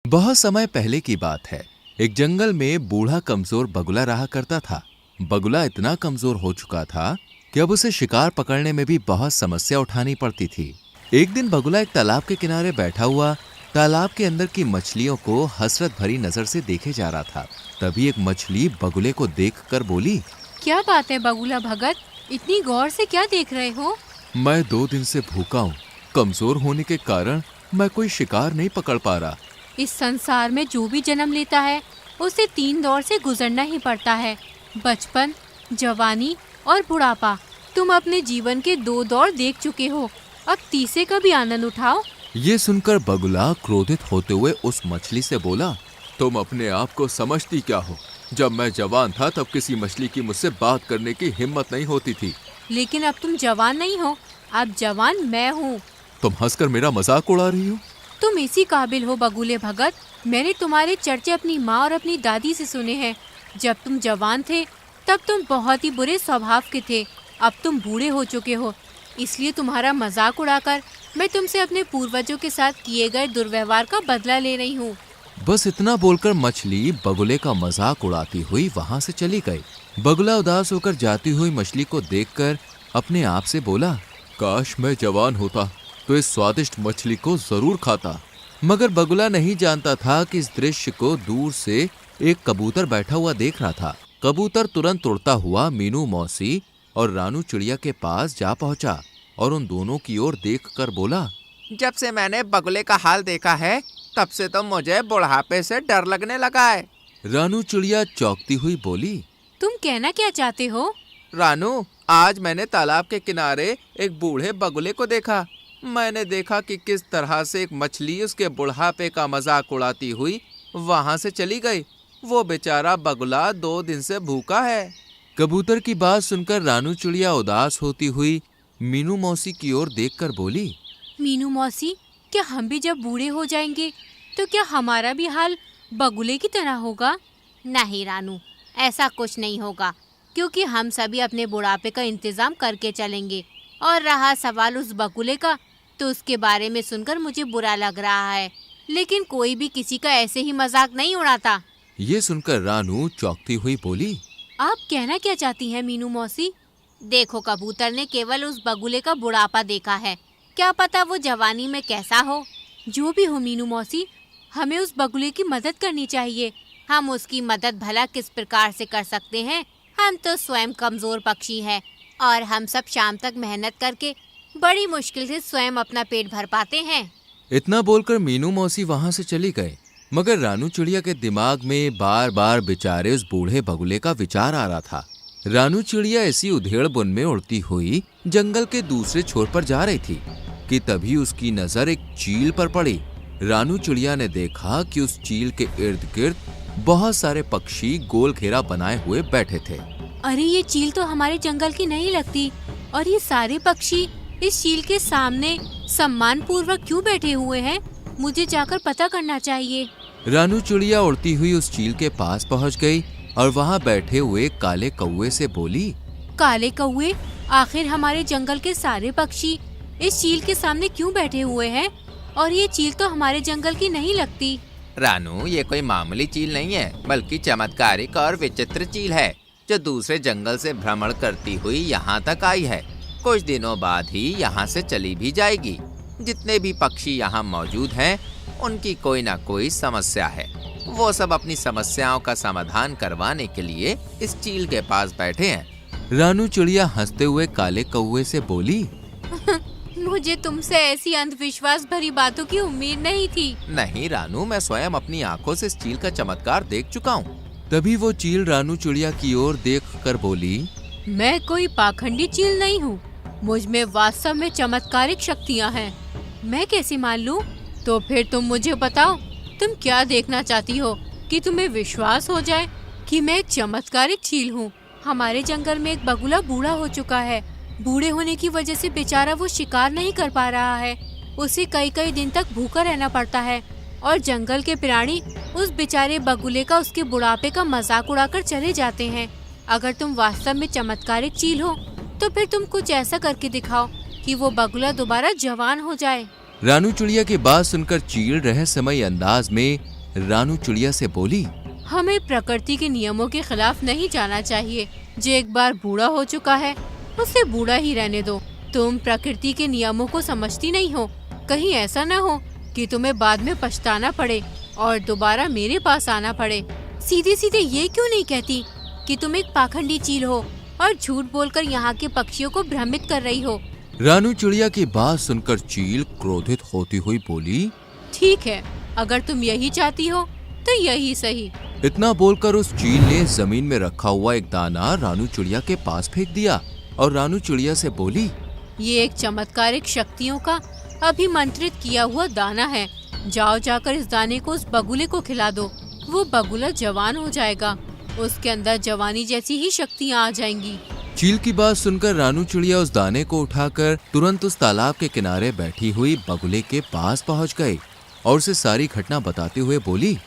बहुत समय पहले की बात है। एक जंगल में बूढ़ा कमजोर बगुला रहा करता था। बगुला इतना कमजोर हो चुका था कि अब उसे शिकार पकड़ने में भी बहुत समस्या उठानी पड़ती थी। एक दिन बगुला एक तालाब के किनारे बैठा हुआ तालाब के अंदर की मछलियों को हसरत भरी नजर से देखे जा रहा था। तभी एक मछली बगुले को देखकर बोली, क्या बात है बगुला भगत, इतनी गौर से क्या देख रहे हो? मैं 2 दिन से भूखा हूँ। कमजोर होने के कारण मैं कोई शिकार नहीं पकड़ पा रहा। इस संसार में जो भी जन्म लेता है उसे 3 दौर से गुजरना ही पड़ता है, बचपन, जवानी और बुढ़ापा। तुम अपने जीवन के 2 दौर देख चुके हो, अब तीसरे का भी आनंद उठाओ। ये सुनकर बगुला क्रोधित होते हुए उस मछली से बोला, तुम अपने आप को समझती क्या हो? जब मैं जवान था तब किसी मछली की मुझसे बात करने की हिम्मत नहीं होती थी। लेकिन अब तुम जवान नहीं हो, अब जवान मैं हूँ। तुम हंसकर मेरा मजाक उड़ा रही हो? तुम इसी काबिल हो बगुले भगत। मैंने तुम्हारे चर्चे अपनी माँ और अपनी दादी से सुने हैं। जब तुम जवान थे तब तुम बहुत ही बुरे स्वभाव के थे। अब तुम बूढ़े हो चुके हो, इसलिए तुम्हारा मजाक उड़ाकर मैं तुमसे अपने पूर्वजों के साथ किए गए दुर्व्यवहार का बदला ले रही हूँ। बस इतना बोलकर मछली बगुले का मजाक उड़ाती हुई वहां से चली गई। बगुला उदास होकर जाती हुई मछली को देखकर अपने आप से बोला, काश मैं जवान होता तो इस स्वादिष्ट मछली को जरूर खाता। मगर बगुला नहीं जानता था कि इस दृश्य को दूर से एक कबूतर बैठा हुआ देख रहा था। कबूतर तुरंत उड़ता हुआ मीनू मौसी और रानू चिड़िया के पास जा पहुंचा और उन दोनों की ओर देखकर बोला, जब से मैंने बगुले का हाल देखा है तब से तो मुझे बुढ़ापे से डर लगने लगा है। रानू चिड़िया चौंकती हुई बोली, तुम कहना क्या चाहते हो? रानू, आज मैंने तालाब के किनारे एक बूढ़े बगुले को देखा। मैंने देखा कि किस तरह से एक मछली उसके बुढ़ापे का मजाक उड़ाती हुई वहां से चली गई। वो बेचारा बगुला 2 दिन से भूखा है। कबूतर की बात सुनकर रानू चिड़िया उदास होती हुई मीनू मौसी की ओर देखकर बोली, मीनू मौसी, क्या हम भी जब बूढ़े हो जाएंगे तो क्या हमारा भी हाल बगुले की तरह होगा? नहीं रानू, ऐसा कुछ नहीं होगा, क्योंकि हम सभी अपने बुढ़ापे का इंतजाम करके चलेंगे। और रहा सवाल उस बगुले का, तो उसके बारे में सुनकर मुझे बुरा लग रहा है, लेकिन कोई भी किसी का ऐसे ही मजाक नहीं उड़ाता। ये सुनकर रानू चौंकती हुई बोली, आप कहना क्या चाहती हैं मीनू मौसी? देखो, कबूतर ने केवल उस बगुले का बुढ़ापा देखा है, क्या पता वो जवानी में कैसा हो। जो भी हो मीनू मौसी, हमें उस बगुले की मदद करनी चाहिए। हम उसकी मदद भला किस प्रकार से कर सकते हैं? हम तो स्वयं कमजोर पक्षी हैं और हम सब शाम तक मेहनत करके बड़ी मुश्किल से स्वयं अपना पेट भर पाते हैं। इतना बोलकर मीनू मौसी वहां से चली गए। मगर रानू चिड़िया के दिमाग में बार बार बेचारे उस बूढ़े बगुले का विचार आ रहा था। रानू चिड़िया इसी उधेड़ बुन में उड़ती हुई जंगल के दूसरे छोर पर जा रही थी कि तभी उसकी नजर एक चील पर पड़ी। रानू चिड़िया ने देखा कि उस चील के इर्द गिर्द बहुत सारे पक्षी गोल घेरा बनाए हुए बैठे थे। अरे, ये चील तो हमारे जंगल की नहीं लगती। और ये सारे पक्षी इस चील के सामने सम्मान पूर्वक क्यों बैठे हुए हैं? मुझे जाकर पता करना चाहिए। रानू चिड़िया उड़ती हुई उस चील के पास पहुंच गई और वहां बैठे हुए काले कौवे से बोली, काले कौवे, आखिर हमारे जंगल के सारे पक्षी इस चील के सामने क्यों बैठे हुए हैं? और ये चील तो हमारे जंगल की नहीं लगती। रानू, ये कोई मामूली चील नहीं है, बल्कि चमत्कारिक और विचित्र चील है, जो दूसरे जंगल से भ्रमण करती हुई यहाँ तक आई है। कुछ दिनों बाद ही यहाँ से चली भी जाएगी। जितने भी पक्षी यहाँ मौजूद हैं, उनकी कोई ना कोई समस्या है। वो सब अपनी समस्याओं का समाधान करवाने के लिए इस चील के पास बैठे हैं। रानू चिड़िया हंसते हुए काले कौवे से बोली, मुझे तुमसे ऐसी अंधविश्वास भरी बातों की उम्मीद नहीं थी। नहीं रानू, मैं स्वयं अपनी आंखों से इस चील का चमत्कार देख चुका हूँ। तभी वो चील रानू चिड़िया की ओर देखकर बोली, मैं कोई पाखंडी चील नहीं हूँ। मुझ में वास्तव में चमत्कारिक शक्तियाँ हैं। मैं कैसे मान लूँ? तो फिर तुम मुझे बताओ, तुम क्या देखना चाहती हो कि तुम्हें विश्वास हो जाए कि मैं एक चमत्कारिक चील हूँ? हमारे जंगल में एक बगुला बूढ़ा हो चुका है। बूढ़े होने की वजह से बेचारा वो शिकार नहीं कर पा रहा है। उसे कई कई दिन तक भूखा रहना पड़ता है और जंगल के प्राणी उस बेचारे बगुले का उसके बुढ़ापे का मजाक उड़ाकर चले जाते हैं। अगर तुम वास्तव में चमत्कारिक चील हो तो फिर तुम कुछ ऐसा करके दिखाओ कि वो बगुला दोबारा जवान हो जाए। रानू चिड़िया की बात सुनकर चील रहस्यमयी अंदाज में रानू चिड़िया से बोली, हमें प्रकृति के नियमों के खिलाफ नहीं जाना चाहिए। जो एक बार बूढ़ा हो चुका है उसे बूढ़ा ही रहने दो। तुम प्रकृति के नियमों को समझती नहीं हो। कहीं ऐसा न हो कि तुम्हें बाद में पछताना पड़े और दोबारा मेरे पास आना पड़े। सीधे सीधे ये क्यों नहीं कहती कि तुम एक पाखंडी चील हो और झूठ बोलकर यहाँ के पक्षियों को भ्रमित कर रही हो। रानू चिड़िया की बात सुनकर चील क्रोधित होती हुई बोली, ठीक है, अगर तुम यही चाहती हो तो यही सही। इतना बोलकर उस चील ने जमीन में रखा हुआ एक दाना रानू चिड़िया के पास फेंक दिया और रानू चिड़िया से बोली, ये एक चमत्कारिक शक्तियों का अभिमंत्रित किया हुआ दाना है। जाओ जाकर इस दाने को उस बगुले को खिला दो। वो बगुला जवान हो जाएगा, उसके अंदर जवानी जैसी ही शक्तियाँ आ जाएंगी। चील की बात सुनकर रानू चिड़िया उस दाने को उठाकर तुरंत उस तालाब के किनारे बैठी हुई बगुले के पास पहुंच गई और उसे सारी घटना बताते हुए बोली,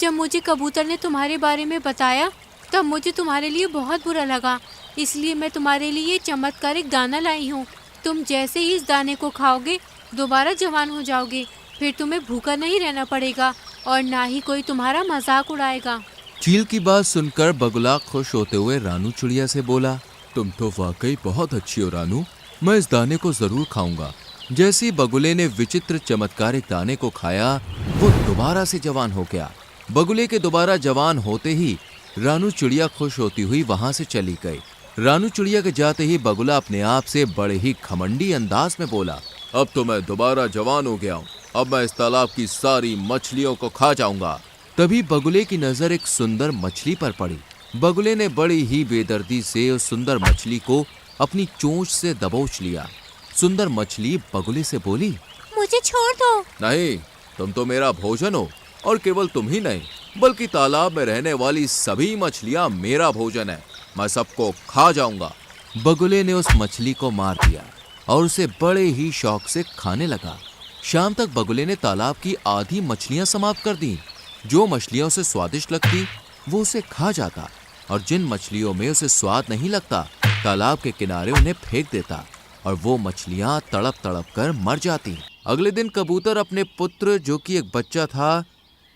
जब मुझे कबूतर ने तुम्हारे बारे में बताया तब मुझे तुम्हारे लिए बहुत बुरा लगा, इसलिए मैं तुम्हारे लिए चमत्कारिक दाना लाई हूँ। तुम जैसे ही इस दाने को खाओगे दोबारा जवान हो जाओगे। फिर तुम्हें भूखा नहीं रहना पड़ेगा और ना ही कोई तुम्हारा मजाक उड़ाएगा। चील की बात सुनकर बगुला खुश होते हुए रानू चिड़िया से बोला, तुम तो वाकई बहुत अच्छी हो रानू, मैं इस दाने को जरूर खाऊंगा। जैसे ही बगुले ने विचित्र चमत्कारिक दाने को खाया वो दोबारा से जवान हो गया। बगुले के दोबारा जवान होते ही रानू चिड़िया खुश होती हुई वहां से चली गई। रानू चिड़िया के जाते ही बगुला अपने आप से बड़े ही घमंडी अंदाज में बोला, अब तो मैं दोबारा जवान हो गया हूँ, अब मैं इस तालाब की सारी मछलियों को खा जाऊंगा। तभी बगुले की नजर एक सुंदर मछली पर पड़ी। बगुले ने बड़ी ही बेदर्दी से उस सुंदर मछली को अपनी चोंच से दबोच लिया। सुंदर मछली बगुले से बोली, मुझे छोड़ दो। नहीं, तुम तो मेरा भोजन हो और केवल तुम ही नहीं बल्कि तालाब में रहने वाली सभी मछलियां मेरा भोजन है, मैं सबको खा जाऊंगा। बगुले ने उस मछली को मार दिया और उसे बड़े ही शौक से खाने लगा। शाम तक बगुले ने तालाब की आधी मछलियां समाप्त कर दी। जो मछलियां उसे स्वादिष्ट लगती वो उसे खा जाता और जिन मछलियों में उसे स्वाद नहीं लगता तालाब के किनारे उन्हें फेंक देता और वो मछलियां तड़प तड़प कर मर जाती। अगले दिन कबूतर अपने पुत्र जो कि एक बच्चा था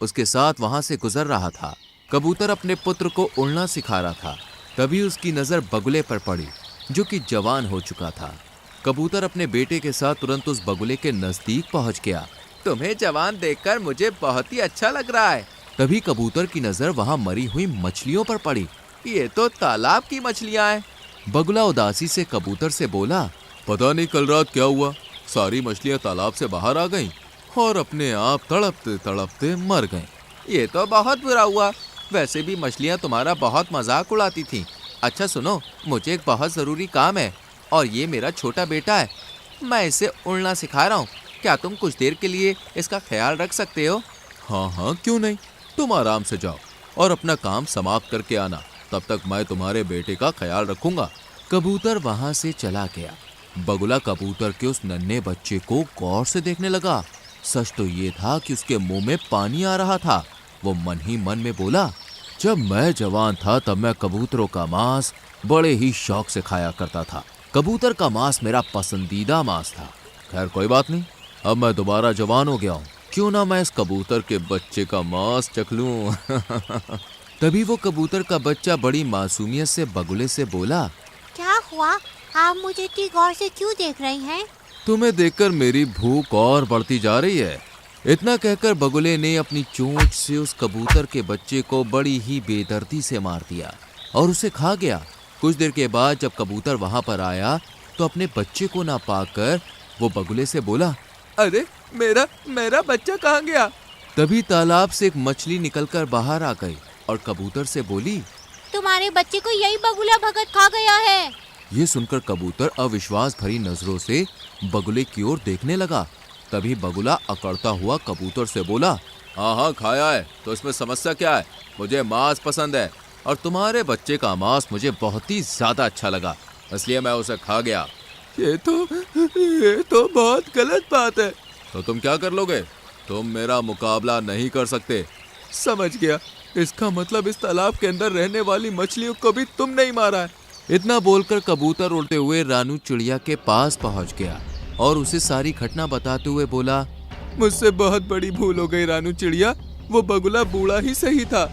उसके साथ वहां से गुजर रहा था। कबूतर अपने पुत्र को उड़ना सिखा रहा था। तभी उसकी नजर बगुले पर पड़ी जो कि जवान हो चुका था। कबूतर अपने बेटे के साथ तुरंत उस बगुले के नजदीक पहुंच गया। तुम्हें जवान देखकर मुझे बहुत ही अच्छा लग रहा है। तभी कबूतर की नजर वहां मरी हुई मछलियों पर पड़ी। ये तो तालाब की मछलियां हैं। बगुला उदासी से कबूतर से बोला, पता नहीं कल रात क्या हुआ, सारी मछलियां तालाब से बाहर आ गईं और अपने आप तड़पते तड़पते मर गईं। ये तो बहुत बुरा हुआ। वैसे भी मछलियां तुम्हारा बहुत मजाक उड़ाती थीं। अच्छा सुनो, मुझे एक बहुत ज़रूरी काम है और ये मेरा छोटा बेटा है, मैं इसे उड़ना सिखा रहा हूँ। क्या तुम कुछ देर के लिए इसका ख्याल रख सकते हो? हाँ हाँ, क्यों नहीं, तुम आराम से जाओ और अपना काम समाप्त करके आना, तब तक मैं तुम्हारे बेटे का ख्याल रखूंगा। कबूतर वहां से चला गया। बगुला कबूतर के उस नन्हे बच्चे को गौर से देखने लगा। सच तो ये था कि उसके मुंह में पानी आ रहा था। वो मन ही मन में बोला, जब मैं जवान था तब मैं कबूतरों का मांस बड़े ही शौक से खाया करता था। कबूतर का मांस मेरा पसंदीदा मांस था। खैर कोई बात नहीं, अब मैं दोबारा जवान हो गया हूँ, क्यों ना मैं इस कबूतर के बच्चे का मांस चख लूं। तभी वो कबूतर का बच्चा बड़ी मासूमियत से बगुले से बोला, क्या हुआ, आप मुझे इतनी गौर से क्यों देख रही हैं? तुम्हें देखकर मेरी भूख और बढ़ती जा रही है। इतना कहकर बगुले ने अपनी चोंच से उस कबूतर के बच्चे को बड़ी ही बेदर्दी से मार दिया और उसे खा गया। कुछ देर के बाद जब कबूतर वहां पर आया तो अपने बच्चे को ना पाकर वो बगुले से बोला, अरे मेरा बच्चा कहाँ गया? तभी तालाब से एक मछली निकलकर बाहर आ गई और कबूतर से बोली, तुम्हारे बच्चे को यही बगुला भगत खा गया है। ये सुनकर कबूतर अविश्वास भरी नजरों से बगुले की ओर देखने लगा। तभी बगुला अकड़ता हुआ कबूतर से बोला, हाँ खाया है, तो इसमें समस्या क्या है? मुझे मांस पसंद है और तुम्हारे बच्चे का मांस मुझे बहुत ही ज्यादा अच्छा लगा, इसलिए मैं उसे खा गया। ये तो बहुत गलत बात है। तो तुम क्या कर लोगे? तुम मेरा मुकाबला नहीं कर सकते। समझ गया, इसका मतलब इस तालाब के अंदर रहने वाली मछलियों को भी तुम नहीं मारा है। इतना बोलकर कबूतर उड़ते हुए रानू चिड़िया के पास पहुंच गया और उसे सारी घटना बताते हुए बोला, मुझसे बहुत बड़ी भूल हो गई रानू चिड़िया, वो बगुला बूढ़ा ही सही था।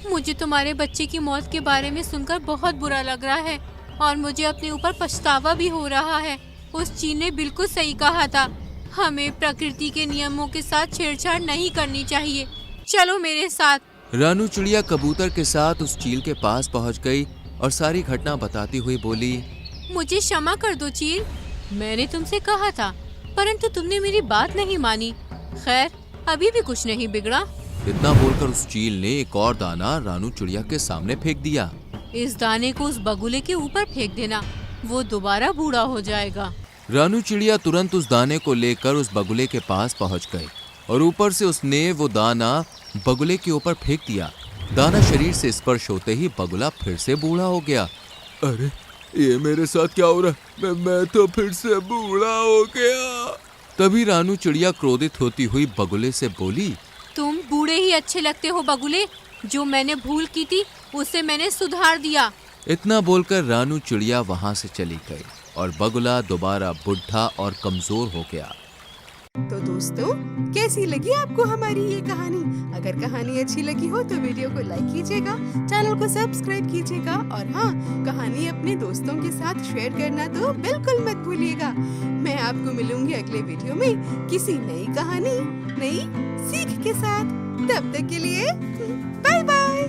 मुझे तुम्हारे बच्चे की मौत के बारे में सुनकर बहुत बुरा लग रहा है और मुझे अपने ऊपर पछतावा भी हो रहा है। उस चील ने बिल्कुल सही कहा था, हमें प्रकृति के नियमों के साथ छेड़छाड़ नहीं करनी चाहिए। चलो मेरे साथ। रानू चिड़िया कबूतर के साथ उस चील के पास पहुंच गई और सारी घटना बताती हुई बोली, मुझे क्षमा कर दो चील, मैंने तुमसे कहा था परंतु तुमने मेरी बात नहीं मानी। खैर अभी भी कुछ नहीं बिगड़ा। इतना बोलकर उस चील ने एक और दाना रानू चिड़िया के सामने फेंक दिया। इस दाने को उस बगुले के ऊपर फेंक देना, वो दोबारा बूढ़ा हो जाएगा। रानू चिड़िया तुरंत उस दाने को लेकर उस बगुले के पास पहुंच गई और ऊपर से उसने वो दाना बगुले के ऊपर फेंक दिया। दाना शरीर से स्पर्श होते ही बगुला फिर से बूढ़ा हो गया। अरे ये मेरे साथ क्या हो रहा है? मैं तो फिर से बूढ़ा हो गया। तभी रानू चिड़िया क्रोधित होती हुई बगुले से बोली, तुम बूढ़े ही अच्छे लगते हो बगुले, जो मैंने भूल की थी उसे मैंने सुधार दिया। इतना बोलकर रानू चिड़िया वहां से चली गई और बगुला दोबारा बुढ़ा और कमजोर हो गया। तो दोस्तों, कैसी लगी आपको हमारी ये कहानी? अगर कहानी अच्छी लगी हो तो वीडियो को लाइक कीजिएगा, चैनल को सब्सक्राइब कीजिएगा और हाँ, कहानी अपने दोस्तों के साथ शेयर करना तो बिल्कुल मत भूलिएगा। मैं आपको मिलूंगी अगले वीडियो में किसी नई कहानी, नई सीख के साथ। तब तक के लिए बाय बाय।